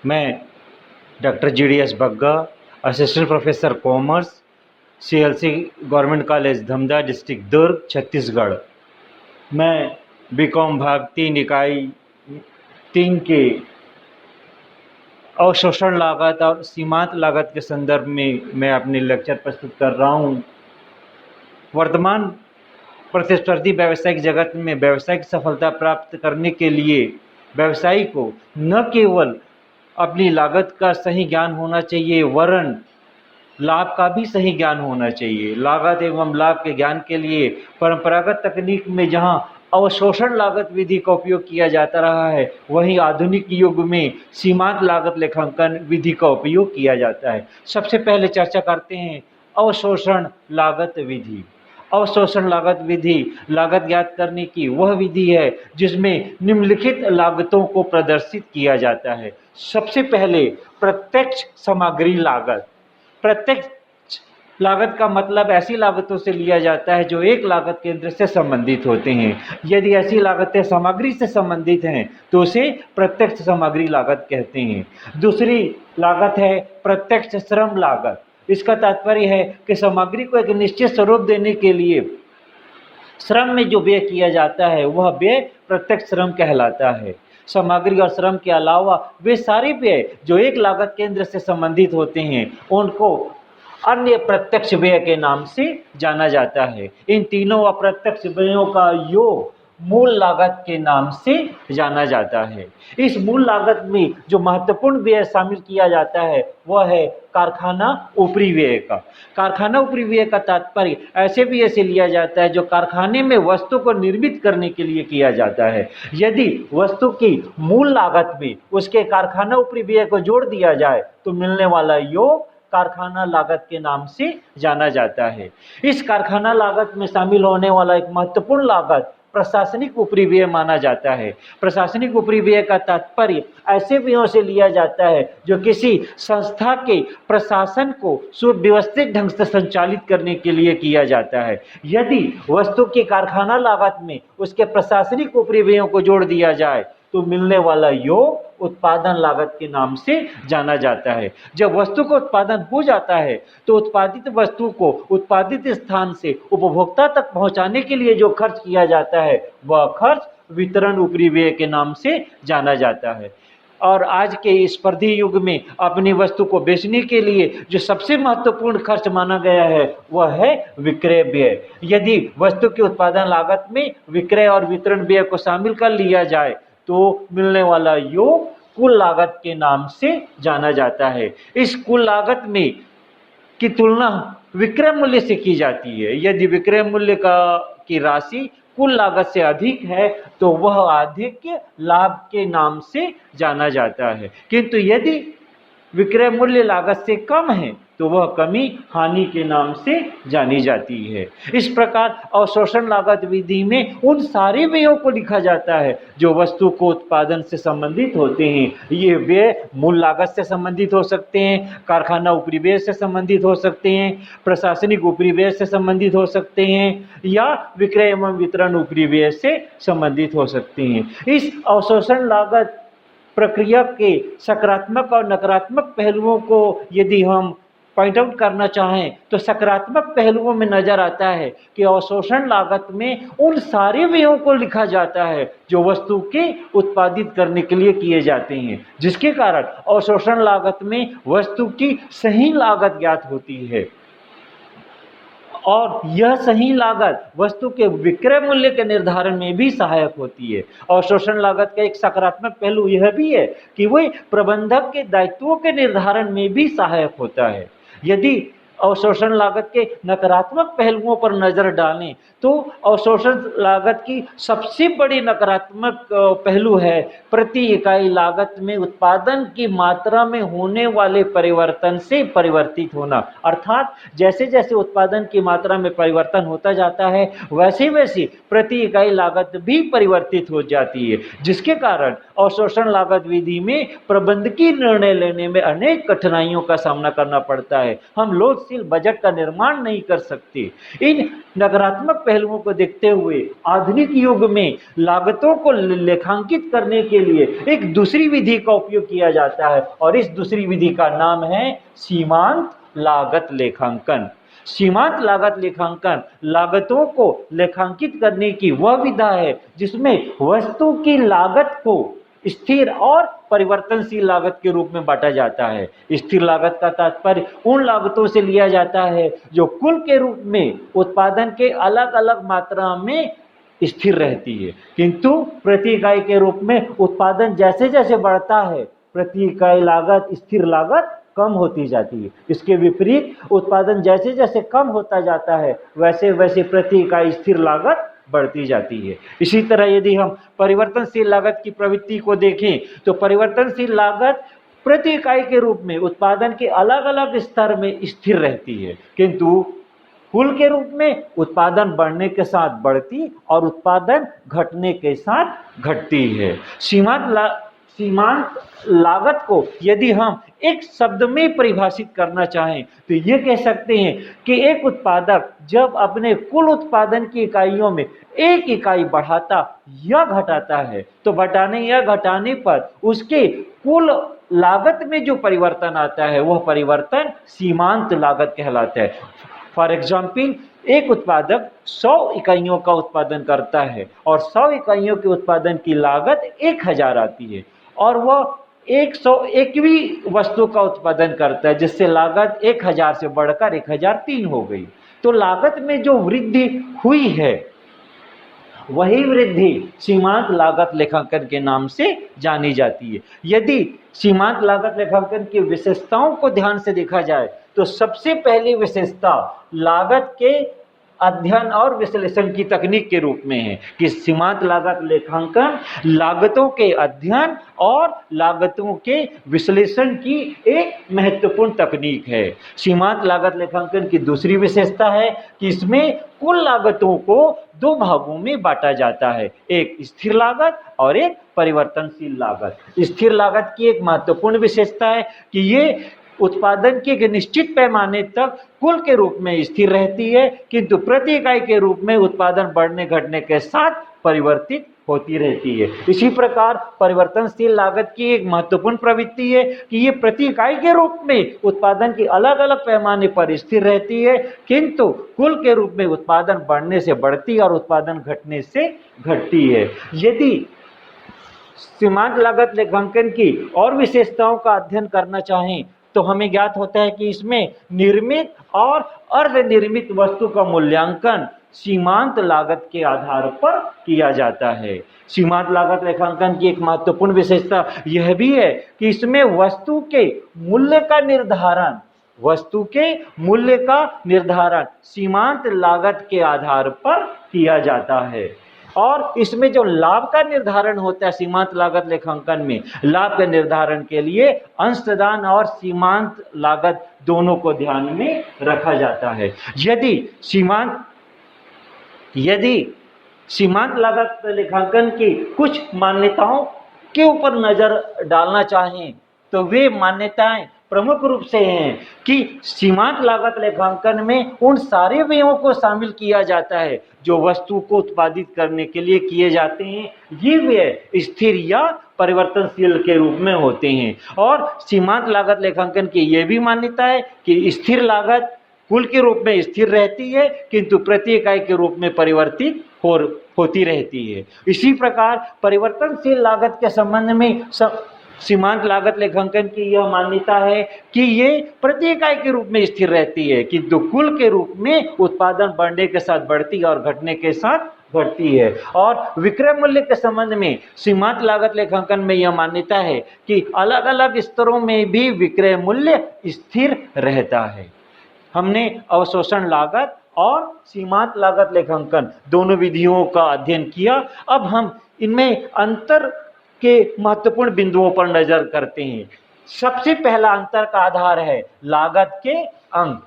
मैं doctor GDS Bagga, assistant professor commerce, CLC government college Dhamda, district Durg, Chhattisgarh. मैं BCom भाग 3 इकाई 3 के अवशोषण लागत और सीमांत लागत के संदर्भ में मैं अपने लेक्चर प्रस्तुत कर रहा हूँ। वर्तमान प्रतिस्पर्धी व्यावसायिक जगत में व्यावसायिक सफलता प्राप्त करने के लिए व्यवसायी को न केवल अपनी लागत का सही ज्ञान होना चाहिए वरन लाभ का भी सही ज्ञान होना चाहिए। लागत एवं लाभ के ज्ञान के लिए परंपरागत तकनीक में जहां अवशोषण लागत विधि का उपयोग किया जाता रहा है, वहीं आधुनिक युग में सीमांत लागत लेखांकन विधि का उपयोग किया जाता है। सबसे पहले चर्चा करते हैं अवशोषण लागत विधि। अवशोषण लागत विधि लागत ज्ञात करने की वह विधि है जिसमें निम्नलिखित लागतों को प्रदर्शित किया जाता है। सबसे पहले प्रत्यक्ष सामग्री लागत। प्रत्यक्ष लागत का मतलब ऐसी लागतों से लिया जाता है जो एक लागत केंद्र से संबंधित होते हैं। यदि ऐसी लागतें सामग्री से संबंधित हैं तो उसे प्रत्यक्ष सामग्री लागत कहते हैं। दूसरी लागत है प्रत्यक्ष श्रम लागत। इसका तात्पर्य है कि सामग्री को एक निश्चित स्वरूप देने के लिए श्रम में जो व्यय किया जाता है वह व्यय प्रत्यक्ष श्रम कहलाता है। सामग्री और श्रम के अलावा वे सारे व्यय जो एक लागत केंद्र से संबंधित होते हैं उनको अन्य प्रत्यक्ष व्यय के नाम से जाना जाता है। इन तीनों अप्रत्यक्ष व्ययों का योग मूल लागत के नाम से जाना जाता है। इस मूल लागत में जो महत्वपूर्ण व्यय शामिल किया जाता है वह है कारखाना ऊपरी व्यय का। कारखाना ऊपरी व्यय का तात्पर्य ऐसे व्यय से लिया जाता है जो कारखाने में वस्तु को निर्मित करने के लिए किया जाता है। यदि वस्तु की मूल लागत में उसके कारखाना ऊपरी व्यय को जोड़ दिया जाए तो मिलने वाला योग कारखाना लागत के नाम से जाना जाता है। इस कारखाना लागत में शामिल होने वाला एक महत्वपूर्ण लागत प्रशासनिक ऊपरी व्यय माना जाता है। प्रशासनिक ऊपरी व्यय का तात्पर्य ऐसे व्ययों से लिया जाता है जो किसी संस्था के प्रशासन को सुव्यवस्थित ढंग से संचालित करने के लिए किया जाता है। यदि वस्तु की कारखाना लागत में उसके प्रशासनिक ऊपरी व्ययों को जोड़ दिया जाए तो मिलने वाला योग उत्पादन लागत के नाम से जाना जाता है। जब वस्तु का उत्पादन हो जाता है तो उत्पादित वस्तु को उत्पादित स्थान से उपभोक्ता तक पहुंचाने के लिए जो खर्च किया जाता है वह खर्च वितरण ऊपरी व्यय के नाम से जाना जाता है। और आज के स्पर्धी युग में अपनी वस्तु को बेचने के लिए जो सबसे महत्वपूर्ण खर्च माना गया है वह है विक्रय व्यय। यदि वस्तु की उत्पादन लागत में विक्रय और वितरण व्यय को शामिल कर लिया जाए तो मिलने वाला योग कुल लागत के नाम से जाना जाता है। इस कुल लागत में की तुलना विक्रय मूल्य से की जाती है। यदि विक्रय मूल्य की राशि कुल लागत से अधिक है तो वह अधिक लाभ के नाम से जाना जाता है, किंतु यदि विक्रय मूल्य लागत से कम है तो वह कमी हानि के नाम से जानी जाती है। इस प्रकार अवशोषण लागत विधि में उन सारे व्ययों को लिखा जाता है जो वस्तु को उत्पादन से संबंधित होते हैं। ये व्यय मूल लागत से संबंधित हो सकते हैं, कारखाना ऊपरी व्यय से संबंधित हो सकते हैं, प्रशासनिक ऊपरी व्यय से संबंधित हो सकते हैं या विक्रय एवं वितरण ऊपरी व्यय से संबंधित हो सकते हैं। इस अवशोषण लागत प्रक्रिया के सकारात्मक और नकारात्मक पहलुओं को यदि हम पॉइंट आउट करना चाहें तो सकारात्मक पहलुओं में नजर आता है कि अवशोषण लागत में उन सारे व्ययों को लिखा जाता है जो वस्तु के उत्पादित करने के लिए किए जाते हैं, जिसके कारण अवशोषण लागत में वस्तु की सही लागत ज्ञात होती है और यह सही लागत वस्तु के विक्रय मूल्य के निर्धारण में भी सहायक होती है। अवशोषण लागत का एक सकारात्मक पहलू यह भी है कि वह प्रबंधक के दायित्वों के निर्धारण में भी सहायक होता है। यदि अवशोषण लागत के नकारात्मक पहलुओं पर नजर डालें तो अवशोषण लागत की सबसे बड़ी नकारात्मक पहलू है प्रति इकाई लागत में उत्पादन की मात्रा में होने वाले परिवर्तन से परिवर्तित होना। अर्थात जैसे जैसे उत्पादन की मात्रा में परिवर्तन होता जाता है वैसे वैसे प्रति इकाई लागत भी परिवर्तित हो जाती है, जिसके कारण अवशोषण लागत विधि में प्रबंधकीय निर्णय लेने में अनेक कठिनाइयों का सामना करना पड़ता है। हम लोग प्रभावशील बजट का निर्माण नहीं कर सकते। इन नकारात्मक पहलुओं को देखते हुए आधुनिक युग में लागतों को लेखांकित करने के लिए एक दूसरी विधि का उपयोग किया जाता है और इस दूसरी विधि का नाम है सीमांत लागत लेखांकन। सीमांत लागत लेखांकन लागतों को लेखांकित करने की वह विधा है जिसमें वस्तु की लागत को स्थिर और परिवर्तनशील लागत के रूप में बांटा जाता है। स्थिर लागत का तात्पर्य उन लागतों से लिया जाता है जो कुल के रूप में उत्पादन के अलग अलग मात्रा में स्थिर रहती है, किंतु प्रति इकाई के रूप में उत्पादन जैसे जैसे बढ़ता है प्रति इकाई लागत स्थिर लागत कम होती जाती है। इसके विपरीत उत्पादन जैसे जैसे कम होता जाता है वैसे वैसे प्रति इकाई स्थिर लागत बढ़ती जाती है। इसी तरह यदि हम परिवर्तनशील लागत की प्रवृत्ति को देखें तो परिवर्तनशील लागत प्रति इकाई के रूप में उत्पादन के अलग अलग स्तर में स्थिर रहती है, किंतु कुल के रूप में उत्पादन बढ़ने के साथ बढ़ती और उत्पादन घटने के साथ घटती है। सीमांत लागत को यदि हम एक शब्द में परिभाषित करना चाहें तो ये कह सकते हैं कि एक उत्पादक जब अपने कुल उत्पादन की इकाइयों में एक इकाई बढ़ाता या घटाता है तो बढ़ाने या घटाने पर उसके कुल लागत में जो परिवर्तन आता है वह परिवर्तन सीमांत लागत कहलाता है। फॉर एग्जाम्पल, एक उत्पादक 100 इकाइयों का उत्पादन करता है और 100 इकाइयों के उत्पादन की लागत 1000 आती है और वह 101वीं वस्तु का उत्पादन करता है जिससे लागत 1000 से बढ़कर 1003 हो गई। तो लागत में जो वृद्धि हुई है वही वृद्धि सीमांत लागत लेखांकन के नाम से जानी जाती है। यदि सीमांत लागत लेखांकन की विशेषताओं को ध्यान से देखा जाए तो सबसे पहली विशेषता लागत के अध्ययन और विश्लेषण की तकनीक के रूप में है कि सीमांत लागत लेखांकन लागतों के अध्ययन और लागतों के विश्लेषण की एक महत्वपूर्ण तकनीक है। सीमांत लागत लेखांकन की दूसरी विशेषता है कि इसमें कुल लागतों को 2 भागों में बांटा जाता है, एक स्थिर लागत और एक परिवर्तनशील लागत। स्थिर लागत की एक महत्वपूर्ण विशेषता है कि ये उत्पादन के एक निश्चित पैमाने तक कुल के रूप में स्थिर रहती है, किंतु प्रति इकाई के रूप में उत्पादन बढ़ने घटने के साथ परिवर्तित होती रहती है। इसी प्रकार परिवर्तनशील लागत की एक महत्वपूर्ण प्रवृत्ति है कि ये प्रति इकाई के रूप में उत्पादन के अलग अलग पैमाने पर स्थिर रहती है, किंतु कुल के रूप में उत्पादन बढ़ने से बढ़ती और उत्पादन घटने से घटती है। यदि सीमांत लागत लेखांकन की और विशेषताओं का अध्ययन करना चाहें तो हमें ज्ञात होता है कि इसमें निर्मित और अर्धनिर्मित वस्तु का मूल्यांकन सीमांत लागत के आधार पर किया जाता है। सीमांत लागत लेखांकन की एक महत्वपूर्ण विशेषता यह भी है कि इसमें वस्तु के मूल्य का निर्धारण सीमांत लागत के आधार पर किया जाता है और इसमें जो लाभ का निर्धारण होता है सीमांत लागत लेखांकन में, लाभ के निर्धारण के लिए अंशदान और सीमांत लागत दोनों को ध्यान में रखा जाता है। यदि सीमांत लागत लेखांकन की कुछ मान्यताओं के ऊपर नजर डालना चाहें तो वे मान्यताएं प्रमुख रूप से हैं कि सीमांत लागत लेखांकन में उन सारे व्ययों को शामिल किया जाता है जो वस्तु को उत्पादित करने के लिए किए जाते हैं। ये व्यय स्थिर या परिवर्तनशील के रूप में होते हैं और सीमांत लागत लेखांकन की यह भी मान्यता है कि स्थिर लागत कुल के रूप में स्थिर रहती है किंतु प्रति इकाई के रूप में परिवर्तित होती रहती है। इसी प्रकार परिवर्तनशील लागत के संबंध में सीमांत लागत लेखांकन की यह मान्यता है कि ये प्रति इकाई के रूप में स्थिर रहती है किंतु कुल के रूप में उत्पादन बढ़ने के साथ बढ़ती और घटने के साथ घटती है। और विक्रय मूल्य के संबंध में सीमांत लागत लेखांकन में यह मान्यता है कि अलग अलग स्तरों में भी विक्रय मूल्य स्थिर रहता है। हमने अवशोषण लागत और सीमांत लागत लेखांकन दोनों विधियों का अध्ययन किया। अब हम इनमें अंतर के महत्वपूर्ण बिंदुओं पर नजर करते हैं। सबसे पहला अंतर का आधार है लागत के अंग।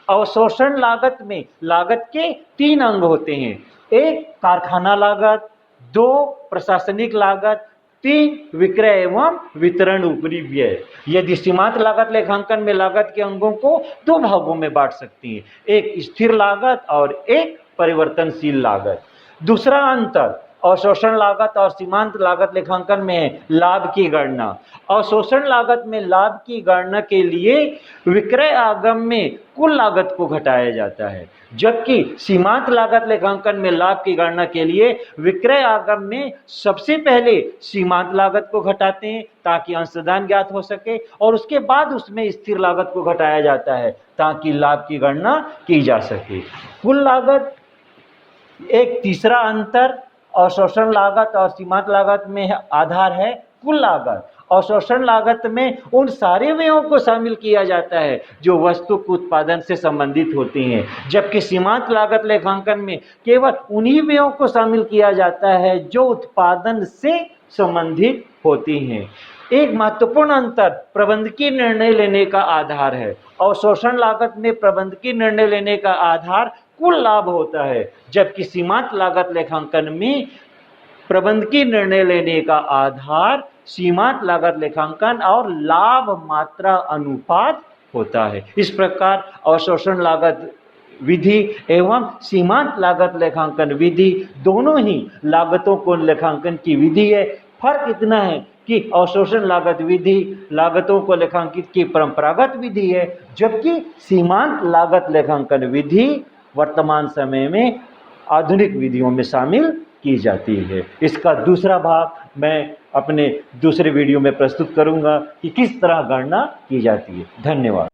अवशोषण लागत में लागत के 3 अंग होते हैं, 1 कारखाना लागत, 2 प्रशासनिक लागत, 3 विक्रय एवं वितरण ऊपरी व्यय। यदि सीमांत लागत लेखांकन में लागत के अंगों को 2 भागों में बांट सकती है, एक स्थिर लागत और एक परिवर्तनशील लागत। दूसरा अंतर अवशोषण लागत और सीमांत लागत लेखांकन में है लाभ की गणना। अवशोषण लागत में लाभ की गणना के लिए विक्रय आगम में कुल लागत को घटाया जाता है, जबकि सीमांत लागत लेखांकन में लाभ की गणना के लिए विक्रय आगम में सबसे पहले सीमांत लागत को घटाते हैं ताकि अंशदान ज्ञात हो सके, और उसके बाद उसमें स्थिर लागत को घटाया जाता है ताकि लाभ की गणना की जा सके। कुल लागत एक तीसरा अंतर अवशोषण लागत और सीमांत लागत में आधार है कुल लागत। अवशोषण लागत में उन सारे व्ययों को शामिल किया जाता है जो वस्तु के उत्पादन से संबंधित होती हैं, जबकि सीमांत लागत लेखांकन में केवल उन्हीं व्ययों को शामिल किया जाता है जो उत्पादन से संबंधित होती हैं। एक महत्वपूर्ण अंतर प्रबंधकीय निर्णय लेने का आधार है। अवशोषण लागत में प्रबंधकीय निर्णय लेने का आधार कुल लाभ होता है, जबकि सीमांत लागत लेखांकन में प्रबंधकीय निर्णय लेने का आधार सीमांत लागत लेखांकन और लाभ मात्रा अनुपात होता है। इस प्रकार अवशोषण लागत विधि एवं सीमांत लागत लेखांकन विधि दोनों ही लागतों को लेखांकन की विधि है। फर्क इतना है कि अवशोषण लागत विधि लागतों को लेखांकित की परंपरागत विधि है, जबकि सीमांत लागत लेखांकन विधि वर्तमान समय में आधुनिक विधियों में शामिल की जाती है। इसका दूसरा भाग मैं अपने दूसरे वीडियो में प्रस्तुत करूंगा कि किस तरह गणना की जाती है। धन्यवाद।